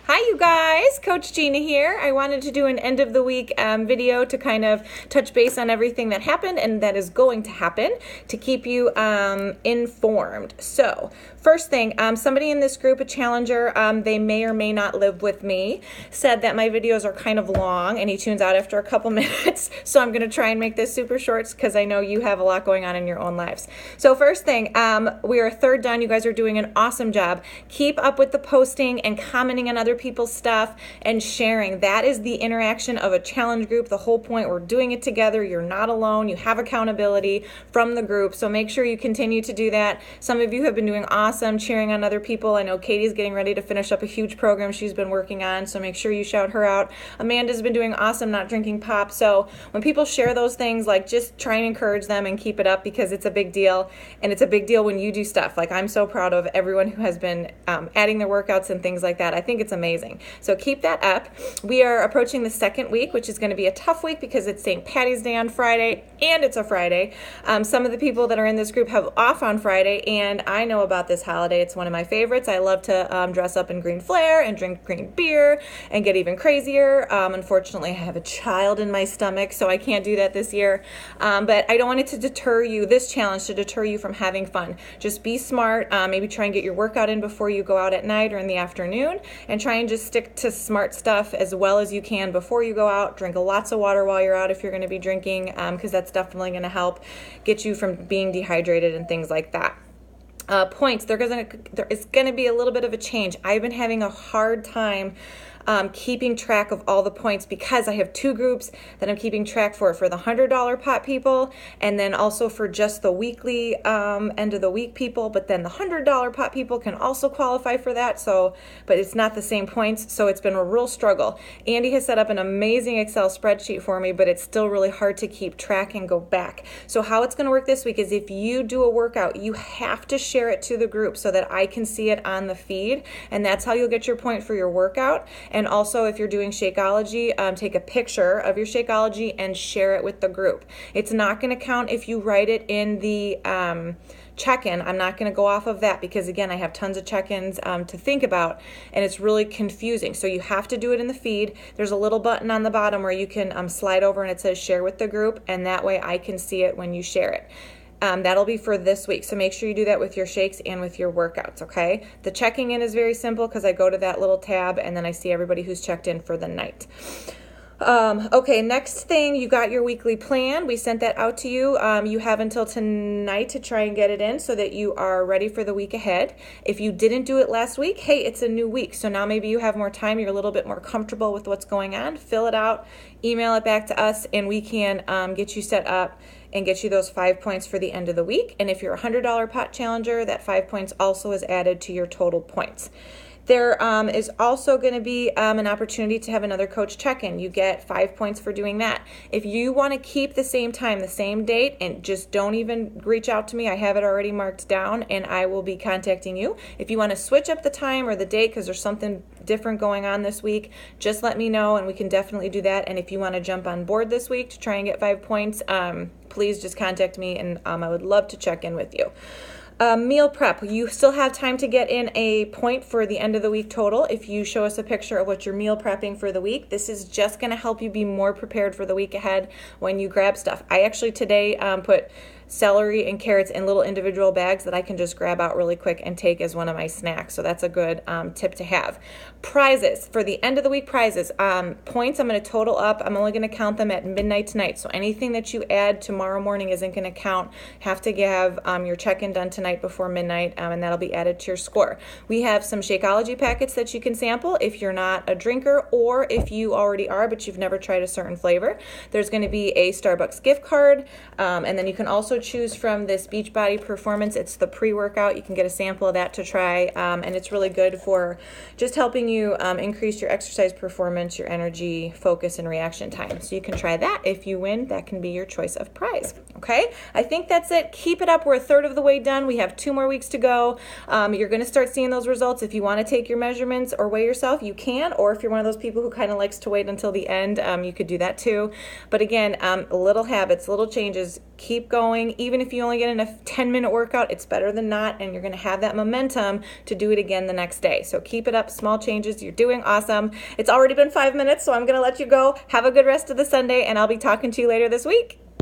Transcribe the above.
Hi you guys, Coach Gina here. I wanted to do an end of the week video to kind of touch base on everything that happened and that is going to happen to keep you informed. So first thing, somebody in this group, a challenger, they may or may not live with me, said that my videos are kind of long and he tunes out after a couple minutes. So I'm going to try and make this super short because I know you have a lot going on in your own lives. So first thing, we are a third done. You guys are doing an awesome job. Keep up with the posting and commenting on other people's stuff and sharing. That is the interaction of a challenge group. The whole point, we're doing it together. You're not alone. You have accountability from the group. So make sure you continue to do that. Some of you have been doing awesome cheering on other people. I know Katie's getting ready to finish up a huge program she's been working on. So make sure you shout her out. Amanda's been doing awesome, not drinking pop. So when people share those things, like just try and encourage them and keep it up because it's a big deal. And it's a big deal when you do stuff. Like I'm so proud of everyone who has been adding their workouts and things like that. I think it's amazing. So keep that up. We are approaching the second week, which is going to be a tough week because it's St. Patty's Day on Friday and it's a Friday. Some of the people that are in this group have off on Friday, and I know about this holiday. It's one of my favorites. I love to dress up in green flair and drink green beer and get even crazier. Unfortunately, I have a child in my stomach, so I can't do that this year. But I don't want it to deter you, this challenge to deter you from having fun. Just be smart. Maybe try and get your workout in before you go out at night or in the afternoon, and try and just stick to smart stuff as well as you can before you go out. Drink lots of water while you're out if you're going to be drinking, because that's definitely going to help get you from being dehydrated and things like that. Points, there is going to be a little bit of a change. I've been having a hard time keeping track of all the points because I have two groups that I'm keeping track for the $100 pot people, and then also for just the weekly end of the week people. But then the $100 pot people can also qualify for that. So, but it's not the same points. So it's been a real struggle. Andy has set up an amazing Excel spreadsheet for me, but it's still really hard to keep track and go back. So how it's going to work this week is if you do a workout, you have to share it to the group so that I can see it on the feed, and that's how you'll get your point for your workout. And also, if you're doing Shakeology, take a picture of your Shakeology and share it with the group. It's not going to count if you write it in the check-in. I'm not going to go off of that because, again, I have tons of check-ins to think about, and it's really confusing. So you have to do it in the feed. There's a little button on the bottom where you can slide over and it says share with the group, and that way I can see it when you share it. That'll be for this week. So make sure you do that with your shakes and with your workouts, okay? The checking in is very simple because I go to that little tab and then I see everybody who's checked in for the night. Okay, next thing, you got your weekly plan. We sent that out to you. You have until tonight to try and get it in so that you are ready for the week ahead. If you didn't do it last week, hey, it's a new week. So now maybe you have more time. You're a little bit more comfortable with what's going on. Fill it out, email it back to us, and we can get you set up and get you those 5 points for the end of the week. And if you're a $100 pot challenger, that 5 points also is added to your total points. There is also going to be an opportunity to have another coach check-in. You get 5 points for doing that. If you want to keep the same time, the same date, and just don't even reach out to me, I have it already marked down and I will be contacting you. If you want to switch up the time or the date because there's something different going on this week, just let me know and we can definitely do that. And if you want to jump on board this week to try and get 5 points, please just contact me and I would love to check in with you. Meal prep, you still have time to get in a point for the end of the week total if you show us a picture of what you're meal prepping for the week. This is just going to help you be more prepared for the week ahead when you grab stuff. I actually today put celery and carrots in little individual bags that I can just grab out really quick and take as one of my snacks. So that's a good tip to have. Prizes, for the end of the week prizes, points I'm going to total up. I'm only going to count them at midnight tonight. So anything that you add tomorrow morning isn't going to count. Have to have your check-in done tonight before midnight, and that'll be added to your score. We have some Shakeology packets that you can sample if you're not a drinker or if you already are but you've never tried a certain flavor. There's going to be a Starbucks gift card, and then you can also choose from this Beachbody Performance. It's the pre-workout. You can get a sample of that to try, and it's really good for just helping you increase your exercise performance, your energy, focus, and reaction time. So you can try that. If you win, that can be your choice of prize. Okay, I think that's it. Keep it up. We're a third of the way done. We have 2 more weeks to go. You're going to start seeing those results. If you want to take your measurements or weigh yourself, you can, or if you're one of those people who kind of likes to wait until the end, you could do that too. But again, little habits, little changes Keep going. Even if you only get in a 10-minute workout, it's better than not, and you're going to have that momentum to do it again the next day. So keep it up. Small changes. You're doing awesome. It's already been 5 minutes, so I'm going to let you go. Have a good rest of the Sunday, and I'll be talking to you later this week.